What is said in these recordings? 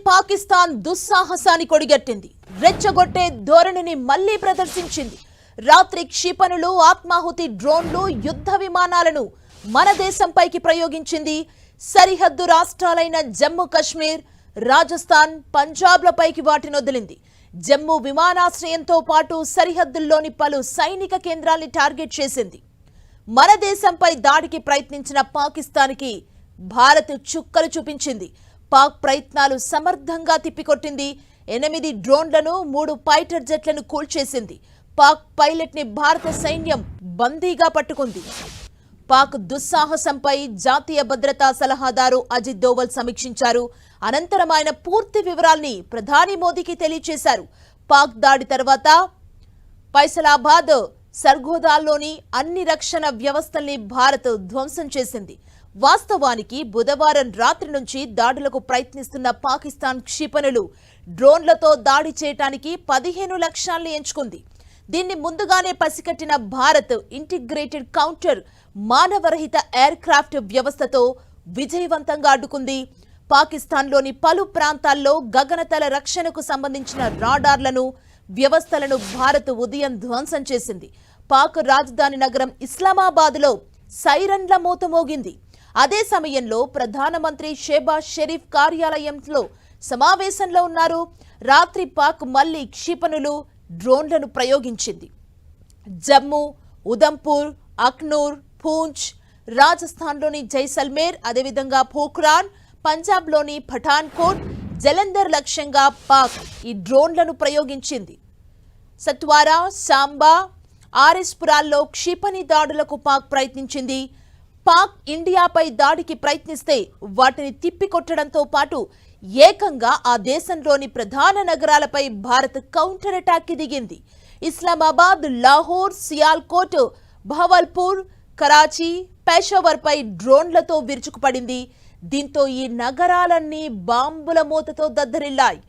పాకిస్తాన్ దుస్సాహసాన్ని కొడిగట్టింది. రెచ్చగొట్టే ధోరణిని మళ్లీ ప్రదర్శించింది. రాత్రి క్షిపణులు, ఆత్మాహుతి డ్రోన్లు, యుద్ధ విమానాలను మన దేశంపైకి ప్రయోగించింది. సరిహద్దు రాష్ట్రాలైన జమ్మూ కశ్మీర్, రాజస్థాన్, పంజాబ్లపైకి వాటినొదిలింది. జమ్మూ విమానాశ్రయంతో పాటు సరిహద్దుల్లోని పలు సైనిక కేంద్రాల్ని టార్గెట్ చేసింది. మన దేశంపై దాడికి ప్రయత్నించిన పాకిస్తాన్కి భారత్ చుక్కలు చూపించింది. పాక్ ప్రయత్నాలు సమర్థంగా తిప్పికొట్టింది. 8 డ్రోన్లను, 3 ఫైటర్ జెట్లను కూల్చేసింది. పాక్ పైలట్ ని భారత సైన్యం బందీగా పట్టుకుంది. పాక్ దుస్సాహసంపై జాతీయ భద్రతా సలహాదారు అజిత్ దోవల్ సమీక్షించారు. అనంతరం ఆయన పూర్తి వివరాల్ని ప్రధాని మోదీకి తెలియజేశారు. పాక్ దాడి తర్వాత ఫైసలాబాద్, సర్గోదాల్లోని అన్ని రక్షణ వ్యవస్థల్ని భారత్ ధ్వంసం చేసింది. వాస్తవానికి బుధవారం రాత్రి నుంచి దాడులకు ప్రయత్నిస్తున్న పాకిస్తాన్ క్షిపణులు, డ్రోన్లతో దాడి చేయడానికి 15 లక్ష్యాల్ని ఎంచుకుంది. దీన్ని ముందుగానే పసికట్టిన భారత్ ఇంటిగ్రేటెడ్ కౌంటర్ మానవరహిత ఎయిర్ క్రాఫ్ట్ వ్యవస్థతో విజయవంతంగా అడ్డుకుంది. పాకిస్తాన్లోని పలు ప్రాంతాల్లో గగనతల రక్షణకు సంబంధించిన రాడార్లను, వ్యవస్థలను భారత్ ఉదయం ధ్వంసం చేసింది. పాక్ రాజధాని నగరం ఇస్లామాబాద్లో సైరన్ల మోత మోగింది. అదే సమయంలో ప్రధానమంత్రి షెహబాజ్ షరీఫ్ కార్యాలయంలో సమావేశంలో ఉన్నారు. రాత్రి పాక్ మళ్లీ క్షిపణులు, డ్రోన్లను ప్రయోగించింది. జమ్మూ, ఉదంపూర్, అఖ్నూర్, పూంచ్, రాజస్థాన్లోని జైసల్మేర్, అదేవిధంగా పోఖ్రాన్, పంజాబ్లోని పఠాన్కోట్, జలంధర్ లక్ష్యంగా పాక్ ఈ డ్రోన్లను ప్రయోగించింది. సత్వారా, సాంబా, ఆర్ఎస్పురాల్లో క్షిపణి దాడులకు పాక్ ప్రయత్నించింది. పాక్ ఇండియాపై దాడికి ప్రయత్నిస్తే వాటిని తిప్పికొట్టడంతో పాటు ఏకంగా ఆ దేశంలోని ప్రధాన నగరాలపై భారత్ కౌంటర్ అటాక్ కి దిగింది. ఇస్లామాబాద్, లాహోర్, సియాల్కోట్, బహవల్పూర్, కరాచీ, పెషావర్ పై డ్రోన్లతో విరుచుకుపడింది. దీంతో ఈ నగరాలన్నీ బాంబుల మూతతో దద్దరిల్లాయి.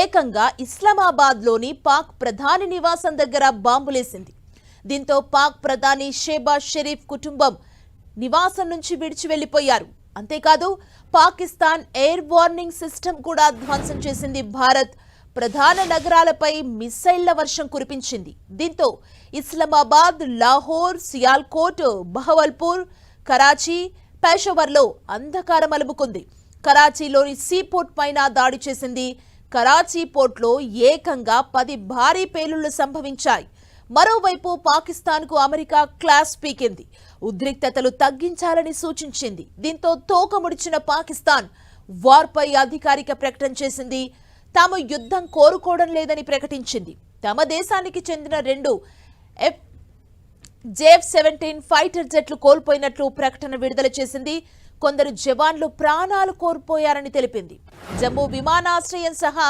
ఏకంగా ఇస్లామాబాద్లోని పాక్ ప్రధాని నివాసం దగ్గర బాంబులేసింది. దీంతో పాక్ ప్రధాని షెహబాజ్ షరీఫ్ కుటుంబం నివాసం నుంచి విడిచి వెళ్లిపోయారు. అంతేకాదు పాకిస్తాన్ ఎయిర్ వార్నింగ్ సిస్టమ్ కూడా ధ్వంసం చేసింది. భారత్ ప్రధాన నగరాలపై మిసైళ్ల వర్షం కురిపించింది. దీంతో ఇస్లామాబాద్, లాహోర్, సియాల్కోట్, బహవల్పూర్, కరాచీ, పెషావర్లో అంధకారం అలుముకుంది. కరాచీలోని సీపోర్ట్ పైన దాడి చేసింది. కరాచీ పోర్ట్లో ఏకంగా 10 భారీ పేలుళ్లు సంభవించాయి. మరోవైపు పాకిస్తాన్కు అమెరికా క్లాస్ పీకింది. ఉద్రిక్తతలు తగ్గించాలని సూచించింది. దీంతో తోక ముడిచిన పాకిస్తాన్ వార్పై అధికారిక ప్రకటన చేసింది. తాము యుద్ధం కోరుకోవడం లేదని ప్రకటించింది. తమ దేశానికి చెందిన 2 F-17 ఫైటర్ జెట్లు కోల్పోయినట్లు ప్రకటన విడుదల చేసింది. కొందరు జవాన్లు ప్రాణాలు కోల్పోయారని తెలిపింది. జమ్మూ విమానాశ్రయం సహా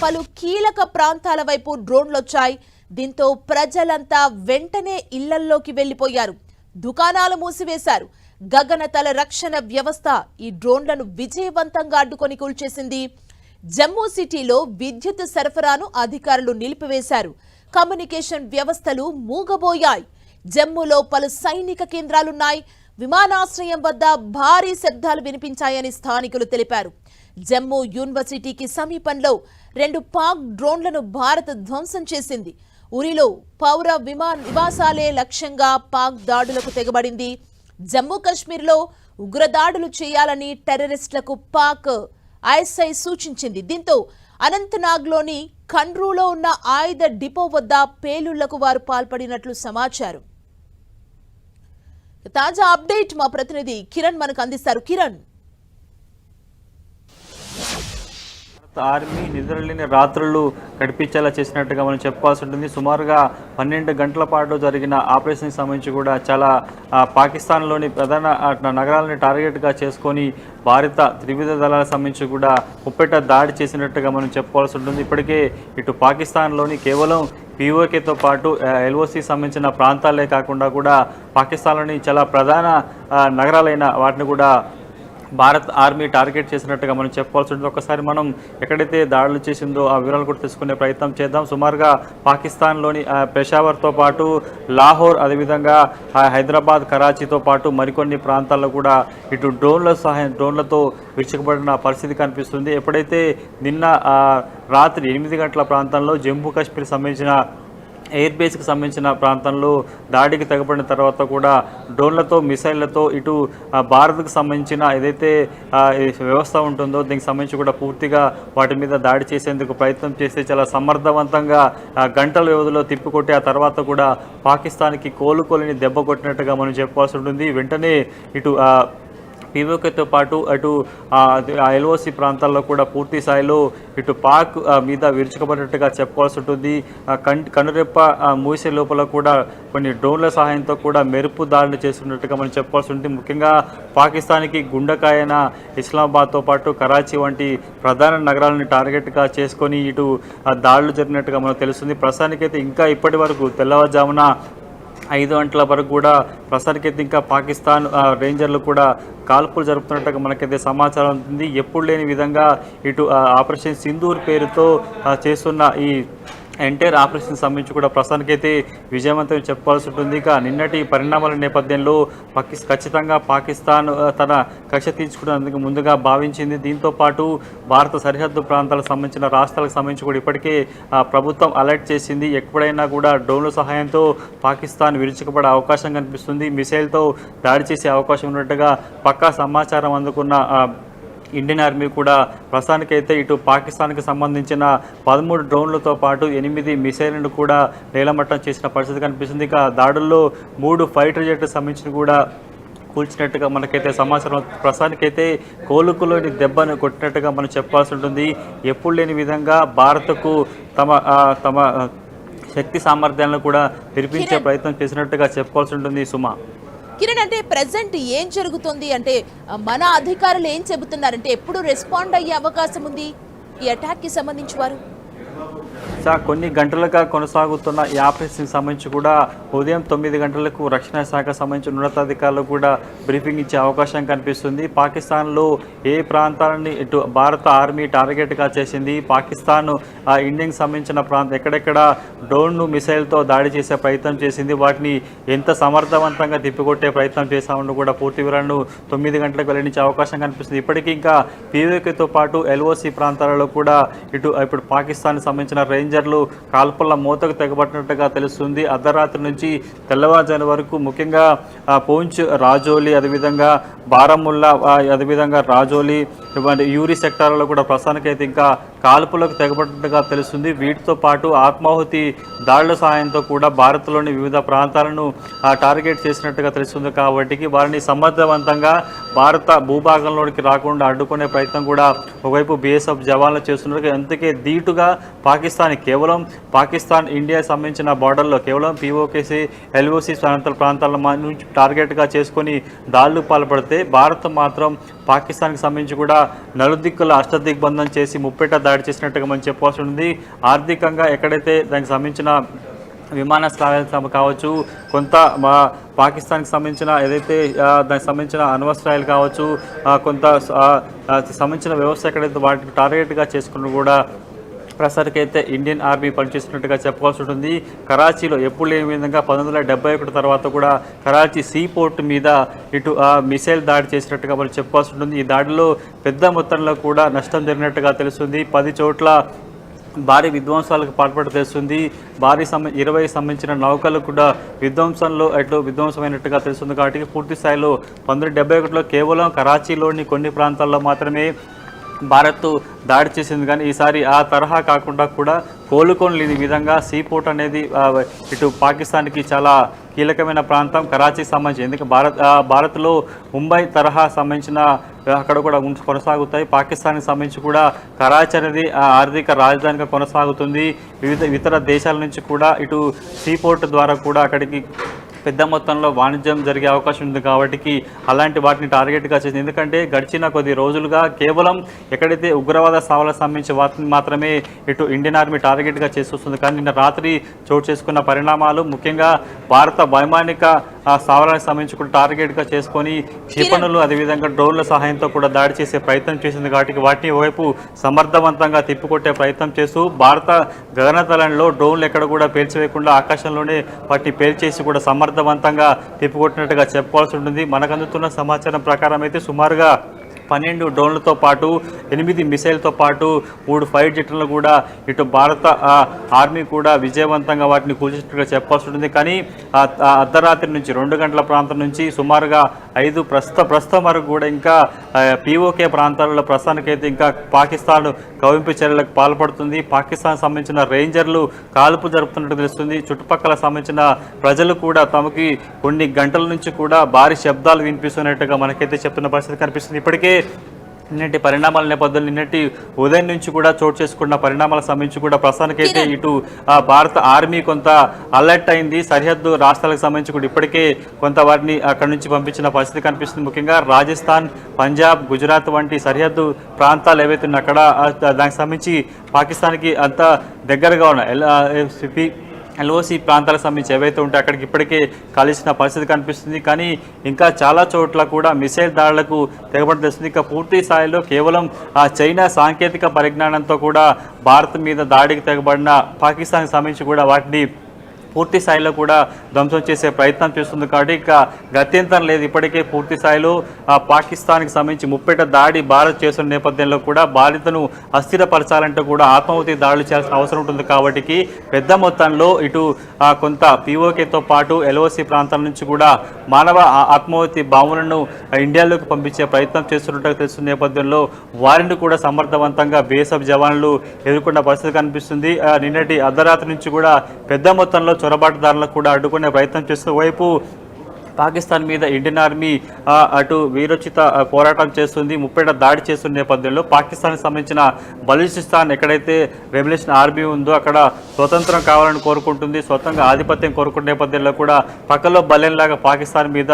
పలు కీలక ప్రాంతాల వైపు డ్రోన్లొచ్చాయి. దీంతో ప్రజలంతా వెంటనే ఇళ్లల్లోకి వెళ్లిపోయారు. దుకాణాలు మూసివేశారు. గగనతల రక్షణ వ్యవస్థ ఈ డ్రోన్లను విజయవంతంగా అడ్డుకొని కూల్చేసింది. జమ్మూ సిటీలో విద్యుత్ సరఫరాను అధికారులు నిలిపివేశారు. కమ్యూనికేషన్ వ్యవస్థలు మూగబోయాయి. జమ్మూలో పలు సైనిక కేంద్రాలున్నాయి. విమానాశ్రయం వద్ద భారీ శబ్దాలు వినిపించాయని స్థానికులు తెలిపారు. జమ్మూ యూనివర్సిటీకి సమీపంలో 2 పాక్ డ్రోన్లను భారత్ ధ్వంసం చేసింది. ఉరిలో పౌర నివాసాలే లక్ష్యంగా పాక్ దాడులకు తెగబడింది. జమ్మూ కశ్మీర్లో ఉగ్రదాడులు చేయాలని టెర్రరిస్టులకు పాక్ ఐఎస్ఐ సూచించింది. దీంతో అనంతనాగ్లోని ఖండ్రూలో ఉన్న ఆయుధ డిపో వద్ద పేలుళ్లకు వారు పాల్పడినట్లు సమాచారం. తాజా అప్డేట్ మా ప్రతినిధి కిరణ్ మనకు అందిస్తారు. కిరణ్, ఆర్మీ నిద్రలేని రాత్రులు గడిపించేలా చేసినట్టుగా మనం చెప్పాల్సి ఉంటుంది. సుమారుగా 12 గంటల పాటు జరిగిన ఆపరేషన్కి సంబంధించి కూడా చాలా పాకిస్తాన్లోని ప్రధాన నగరాలని టార్గెట్గా చేసుకొని భారత త్రివిధ దళాలకు సంబంధించి కూడా ముప్పెట దాడి చేసినట్టుగా మనం చెప్పుకోవాల్సి ఉంటుంది. ఇప్పటికే ఇటు పాకిస్తాన్లోని కేవలం పీఓకేతో పాటు ఎల్ఓసి సంబంధించిన ప్రాంతాలే కాకుండా కూడా పాకిస్తాన్లోని చాలా ప్రధాన నగరాలైన వాటిని కూడా భారత్ ఆర్మీ టార్గెట్ చేసినట్టుగా మనం చెప్పాల్సి ఉంటుంది. ఒకసారి మనం ఎక్కడైతే దాడులు చేసిందో ఆ వివరాలు కూడా తెలుసుకునే ప్రయత్నం చేద్దాం. సుమారుగా పాకిస్తాన్లోని పెషావర్తో పాటు లాహోర్, అదేవిధంగా హైదరాబాద్, కరాచీతో పాటు మరికొన్ని ప్రాంతాల్లో కూడా ఇటు డ్రోన్లతో విరుచుకుపడిన పరిస్థితి కనిపిస్తుంది. ఎప్పుడైతే నిన్న రాత్రి 8 గంటల ప్రాంతంలో జమ్మూ కాశ్మీర్ సంబంధించిన ఎయిర్ బేస్కి సంబంధించిన ప్రాంతంలో దాడికి తెగబడిన తర్వాత కూడా డ్రోన్లతో, మిసైళ్లతో ఇటు భారత్కు సంబంధించిన ఏదైతే వ్యవస్థ ఉంటుందో దీనికి సంబంధించి కూడా పూర్తిగా వాటి మీద దాడి చేసేందుకు ప్రయత్నం చేస్తే చాలా సమర్థవంతంగా గంటల వ్యవధిలో తిప్పికొట్టి ఆ తర్వాత కూడా పాకిస్తాన్కి కోలుకోలేని దెబ్బ కొట్టినట్టుగా మనం చెప్పాల్సి ఉంటుంది. వెంటనే ఇటు పీఓకేతో పాటు అటు ఎల్ఓసి ప్రాంతాల్లో కూడా పూర్తి స్థాయిలో ఇటు పాక్ మీద విరుచుకుపడినట్టుగా చెప్పుకోవాల్సి ఉంటుంది. కనురెప్ప మూసే లోపల కూడా కొన్ని డ్రోన్ల సహాయంతో కూడా మెరుపు దాడులు చేస్తున్నట్టుగా మనం చెప్పుకోవాల్సి ఉంటుంది. ముఖ్యంగా పాకిస్తాన్కి గుండెకాయన ఇస్లామాబాద్తో పాటు కరాచీ వంటి ప్రధాన నగరాలను టార్గెట్గా చేసుకొని ఇటు దాడులు జరిగినట్టుగా మనకు తెలుస్తుంది. ప్రస్తుతానికైతే ఇంకా ఇప్పటి వరకు తెల్లవారుజామున 5 గంటల వరకు కూడా ప్రస్తుతానికైతే ఇంకా పాకిస్తాన్ రేంజర్లు కూడా కాల్పులు జరుపుతున్నట్టుగా మనకైతే సమాచారం ఉంటుంది. ఎప్పుడు లేని విధంగా ఇటు ఆపరేషన్ సింధూర్ పేరుతో చేస్తున్న ఈ ఎంటైర్ ఆపరేషన్ సంబంధించి కూడా ప్రస్తుతానికైతే విజయవంతం చెప్పుకోవాల్సి ఉంటుంది. ఇక నిన్నటి పరిణామాల నేపథ్యంలో ఖచ్చితంగా పాకిస్తాన్ తన కక్ష తీర్చుకునేందుకు ముందుగా భావించింది. దీంతో పాటు భారత సరిహద్దు ప్రాంతాలకు సంబంధించిన రాష్ట్రాలకు సంబంధించి కూడా ఇప్పటికే ప్రభుత్వం అలర్ట్ చేసింది. ఎప్పుడైనా కూడా డ్రోన్ల సహాయంతో పాకిస్తాన్ విరుచుకుపడే అవకాశం కనిపిస్తుంది, మిసైల్తో దాడి చేసే అవకాశం ఉన్నట్టుగా పక్కా సమాచారం అందుకున్న ఇండియన్ ఆర్మీ కూడా ప్రస్తుతానికైతే ఇటు పాకిస్తాన్కి సంబంధించిన 13 డ్రోన్లతో పాటు 8 మిసైళ్లను కూడా నేలమట్టం చేసిన పరిస్థితి కనిపిస్తుంది. ఇక దాడుల్లో 3 ఫైటర్ జెట్లకు సంబంధించిన కూడా కూల్చినట్టుగా మనకైతే సమాచారం. ప్రస్తుతానికైతే కోలుకులోని దెబ్బను కొట్టినట్టుగా మనం చెప్పాల్సి ఉంటుంది. ఎప్పుడు లేని విధంగా భారత్కు తమ శక్తి సామర్థ్యాలను కూడా తెరిపించే ప్రయత్నం చేసినట్టుగా చెప్పుకోవాల్సి ఉంటుంది. సుమా, కిరణ్, అంటే ప్రెసెంట్ ఏం జరుగుతుంది అంటే మన అధికారులు ఏం చెబుతున్నారంటే ఎప్పుడు రెస్పాండ్ అయ్యే అవకాశం ఉంది ఈ అటాక్ కి సంబంధించి వారు? కొన్ని గంటలుగా కొనసాగుతున్న ఈ ఆపరేషన్కి సంబంధించి కూడా ఉదయం 9 గంటలకు రక్షణ శాఖ సంబంధించిన ఉన్నతాధికారులు కూడా బ్రీఫింగ్ ఇచ్చే అవకాశం కనిపిస్తుంది. పాకిస్తాన్లో ఏ ప్రాంతాలని ఇటు భారత ఆర్మీ టార్గెట్గా చేసింది, పాకిస్తాన్ ఇండియాకి సంబంధించిన ప్రాంతం ఎక్కడెక్కడ డ్రోన్ మిసైల్తో దాడి చేసే ప్రయత్నం చేసింది, వాటిని ఎంత సమర్థవంతంగా తిప్పికొట్టే ప్రయత్నం చేశామని కూడా పూర్తి వివరాలను 9 గంటలకు వెల్లడించే అవకాశం కనిపిస్తుంది. ఇప్పటికీ ఇంకా పీఓకేతో పాటు ఎల్ఓసి ప్రాంతాలలో కూడా ఇప్పుడు పాకిస్తాన్కి సంబంధించిన రేంజర్లు కాల్పుల మూతకు తెగబట్టినట్టుగా తెలుస్తుంది. అర్ధరాత్రి నుంచి తెల్లవారుజాము వరకు ముఖ్యంగా పూంచ్, రాజోలి, అదేవిధంగా బారాముల్లా, అదేవిధంగా రాజోలి యూరి సెక్టార్లలో కూడా ప్రస్తుతానికైతే ఇంకా కాల్పులకు తెగబడినట్టుగా తెలుస్తుంది. వీటితో పాటు ఆత్మాహుతి దాడుల సహాయంతో కూడా భారత్లోని వివిధ ప్రాంతాలను టార్గెట్ చేసినట్టుగా తెలుస్తుంది. కాబట్టి వారిని సమర్థవంతంగా భారత భూభాగంలోనికి రాకుండా అడ్డుకునే ప్రయత్నం కూడా ఒకవైపు బీఎస్ఎఫ్ జవాన్లు చేస్తున్నారు. అందుకే ధీటుగా కేవలం పాకిస్తాన్ ఇండియా సంబంధించిన బార్డర్లో కేవలం పీఓకేసీ, ఎల్ఓసి ప్రాంతాల నుంచి టార్గెట్గా చేసుకొని దాడులు పాల్పడితే భారత్ మాత్రం పాకిస్తాన్కి సంబంధించి కూడా నలుదిక్కుల అష్టదిగ్బంధం చేసి ముప్పేట దాడి చేసినట్టుగా మనం చెప్పాల్సి ఉంది. ఆర్థికంగా ఎక్కడైతే దానికి సంబంధించిన విమానాశ్రయాలు కావచ్చు, కొంత పాకిస్తాన్కి సంబంధించిన ఏదైతే దానికి సంబంధించిన అణ్వస్త్రాలు కావచ్చు, కొంత సంబంధించిన వ్యవస్థ ఎక్కడైతే వాటికి టార్గెట్గా చేసుకుని కూడా ప్రస్తుతానికైతే ఇండియన్ ఆర్మీ పనిచేస్తున్నట్టుగా చెప్పుకోవాల్సి ఉంటుంది. కరాచీలో ఎప్పుడు లేని విధంగా 1971 తర్వాత కూడా కరాచీ సీ పోర్ట్ మీద ఇటు మిసైల్ దాడి చేసినట్టుగా మనం చెప్పుకోవాల్సి ఉంటుంది. ఈ దాడిలో పెద్ద మొత్తంలో కూడా నష్టం జరిగినట్టుగా తెలుస్తుంది. 10 చోట్ల భారీ విధ్వంసాలకు పాల్పడి తెలుస్తుంది. 20 సంబంధించిన నౌకలు కూడా విధ్వంసమైనట్టుగా తెలుస్తుంది. కాబట్టి పూర్తి స్థాయిలో 1971లో కేవలం కరాచీలోని కొన్ని ప్రాంతాల్లో మాత్రమే భారత్ దాడి చేసింది. కానీ ఈసారి ఆ తరహా కాకుండా కూడా కోలుకోలేని విధంగా సీపోర్ట్ అనేది ఇటు పాకిస్తాన్కి చాలా కీలకమైన ప్రాంతం కరాచీకి సంబంధించి. ఎందుకంటే భారత్లో ముంబై తరహా సంబంధించిన అక్కడ కూడా కొనసాగుతాయి. పాకిస్తాన్కి సంబంధించి కూడా కరాచీ అనేది ఆర్థిక రాజధానిగా కొనసాగుతుంది. ఇతర దేశాల నుంచి కూడా ఇటు సీపోర్ట్ ద్వారా కూడా అక్కడికి పెద్ద మొత్తంలో వాణిజ్యం జరిగే అవకాశం ఉంది. కాబట్టి అలాంటి వాటిని టార్గెట్గా చేసింది. ఎందుకంటే గడిచిన కొద్ది రోజులుగా కేవలం ఎక్కడైతే ఉగ్రవాద సవాళ్ళకు సంబంధించి వాటిని మాత్రమే ఇటు ఇండియన్ ఆర్మీ టార్గెట్గా చేస్తుంది. కానీ నిన్న రాత్రి చోటు చేసుకున్న పరిణామాలు ముఖ్యంగా భారత వైమానిక స్థావరానికి సంబంధించి కూడా టార్గెట్గా చేసుకొని క్షిపణులు అదేవిధంగా డ్రోన్ల సహాయంతో కూడా దాడి చేసే ప్రయత్నం చేసింది కాబట్టి వాటిని ఓవైపు సమర్థవంతంగా తిప్పికొట్టే ప్రయత్నం చేస్తూ భారత గగనతలంలో డ్రోన్లు ఎక్కడ కూడా పేల్చివేయకుండా ఆకాశంలోనే వాటిని పేల్చేసి కూడా సమర్థవంతంగా తిప్పికొట్టినట్టుగా చెప్పుకోవాల్సి ఉంటుంది. మనకు అందుతున్న సమాచారం ప్రకారం అయితే సుమారుగా 12 డ్రోన్లతో పాటు 8 మిసైల్తో పాటు 3 ఫైట్ జెట్లను కూడా ఇటు భారత ఆర్మీ కూడా విజయవంతంగా వాటిని కూల్చినట్టుగా చెప్పాల్సి ఉంటుంది. కానీ అర్ధరాత్రి నుంచి 2 గంటల ప్రాంతం నుంచి సుమారుగా 5 ప్రస్తుతం వరకు కూడా ఇంకా పీఓకే ప్రాంతాలలో ప్రస్తుతానికైతే ఇంకా పాకిస్తాన్ కవింపు చర్యలకు పాల్పడుతుంది. పాకిస్తాన్ సంబంధించిన రేంజర్లు కాల్పు జరుపుతున్నట్టు తెలుస్తుంది. చుట్టుపక్కల సంబంధించిన ప్రజలు కూడా తమకి కొన్ని గంటల నుంచి కూడా భారీ శబ్దాలు వినిపిస్తున్నట్టుగా మనకైతే చెప్తున్న పరిస్థితి కనిపిస్తుంది. ఇప్పటికే నిన్నటి పరిణామాల నేపథ్యంలో నిన్నటి ఉదయం నుంచి కూడా చోటు చేసుకున్న పరిణామాలకు సంబంధించి కూడా ప్రస్తుతానికైతే ఇటు భారత ఆర్మీ కొంత అలర్ట్ అయింది. సరిహద్దు రాష్ట్రాలకు సంబంధించి కూడా ఇప్పటికే కొంత వారిని అక్కడి నుంచి పంపించిన పరిస్థితి కనిపిస్తుంది. ముఖ్యంగా రాజస్థాన్, పంజాబ్, గుజరాత్ వంటి సరిహద్దు ప్రాంతాలు ఏవైతే ఉన్నాయో అక్కడ దానికి సంబంధించి పాకిస్తాన్కి అంత దగ్గరగా ఉన్న ఎల్ఓసి ప్రాంతాలకు సంబంధించి ఏవైతే ఉంటే అక్కడికి ఇప్పటికే కలిసిన పరిస్థితి కనిపిస్తుంది. కానీ ఇంకా చాలా చోట్ల కూడా మిసైల్ దాడులకు తెగబడి తెలుస్తుంది. ఇంకా పూర్తి స్థాయిలో కేవలం చైనా సాంకేతిక పరిజ్ఞానంతో కూడా భారత్ మీద దాడికి తెగబడిన పాకిస్తాన్కి సంబంధించి కూడా వాటిని పూర్తి స్థాయిలో కూడా ధ్వంసం చేసే ప్రయత్నం చేస్తుంది. కాబట్టి ఇక గత్యంతరం లేదు. ఇప్పటికే పూర్తి స్థాయిలో పాకిస్తాన్కి సంబంధించి ముప్పేట దాడి భారత్ చేస్తున్న నేపథ్యంలో కూడా బాధితులను అస్థిరపరచాలంటే కూడా ఆత్మాహుతి దాడులు చేయాల్సిన అవసరం ఉంటుంది. కాబట్టి పెద్ద మొత్తంలో ఇటు కొంత పీఓకేతో పాటు ఎల్ఓసి ప్రాంతాల నుంచి కూడా మానవ ఆత్మాహుతి బాంబులను ఇండియాలోకి పంపించే ప్రయత్నం చేస్తున్నట్టు తెలుస్తున్న నేపథ్యంలో వారిని కూడా సమర్థవంతంగా బీఎస్ఎఫ్ జవాన్లు ఎదుర్కొన్న పరిస్థితి కనిపిస్తుంది. నిన్నటి అర్ధరాత్రి నుంచి కూడా పెద్ద మొత్తంలో చొరబాటుదారులకు కూడా అడ్డుకునే ప్రయత్నం చేస్తూ వైపు పాకిస్తాన్ మీద ఇండియన్ ఆర్మీ అటు వీరోచిత పోరాటం చేస్తుంది. ముప్పేట దాడి చేస్తున్న నేపథ్యంలో పాకిస్తాన్కి సంబంధించిన బలూచిస్తాన్ ఎక్కడైతే రెవల్యూషన్ ఆర్మీ ఉందో అక్కడ స్వతంత్రం కావాలని కోరుకుంటుంది, స్వతంత్రంగా ఆధిపత్యం కోరుకునే నేపథ్యంలో కూడా పక్కలో బలెన్లాగా పాకిస్తాన్ మీద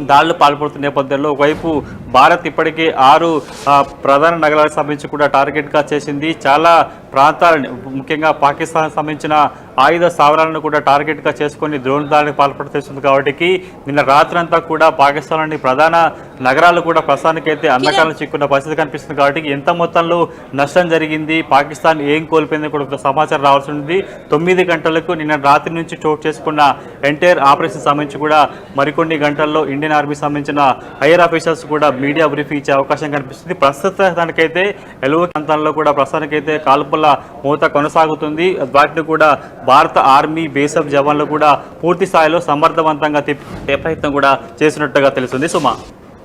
దాడులు పాల్పడుతున్న నేపథ్యంలో ఒకవైపు భారత్ ఇప్పటికే 6 ప్రధాన నగరాలకు సంబంధించి కూడా టార్గెట్గా చేసింది. చాలా ప్రాంతాలను ముఖ్యంగా పాకిస్తాన్కి సంబంధించిన ఆయుధ స్థావరాలను కూడా టార్గెట్గా చేసుకొని డ్రోన్ దాడికి పాల్పడుతుంది. కాబట్టి నిన్న రాత్రంతా కూడా పాకిస్తాన్లోని ప్రధాన నగరాలు కూడా ప్రస్తుతానికైతే అంధకారం చిక్కున్న పరిస్థితి కనిపిస్తుంది. కాబట్టి ఎంత మొత్తంలో నష్టం జరిగింది, పాకిస్తాన్ ఏం కోల్పోయింది కూడా సమాచారం రావాల్సి ఉంది. 9 గంటలకు నిన్న రాత్రి నుంచి చోటు చేసుకున్న ఎంటైర్ ఆపరేషన్ సంబంధించి కూడా మరికొన్ని గంటల్లో ఇండియన్ ఆర్మీ సంబంధించిన హైయర్ ఆఫీసర్స్ కూడా మీడియా బ్రీఫింగ్ ఇచ్చే అవకాశం కనిపిస్తుంది. ప్రస్తుతానికైతే ఎల్ఓ ప్రాంతాల్లో కూడా ప్రస్తుతానికైతే కాల్పుల మూత కొనసాగుతుంది. వాటిని కూడా భారత ఆర్మీ బీఎస్ఎఫ్ జవాన్లు కూడా పూర్తి స్థాయిలో సమర్థవంతంగా తిప్పే ప్రయత్నం కూడా చేసినట్టుగా తెలుస్తుంది. సుమా.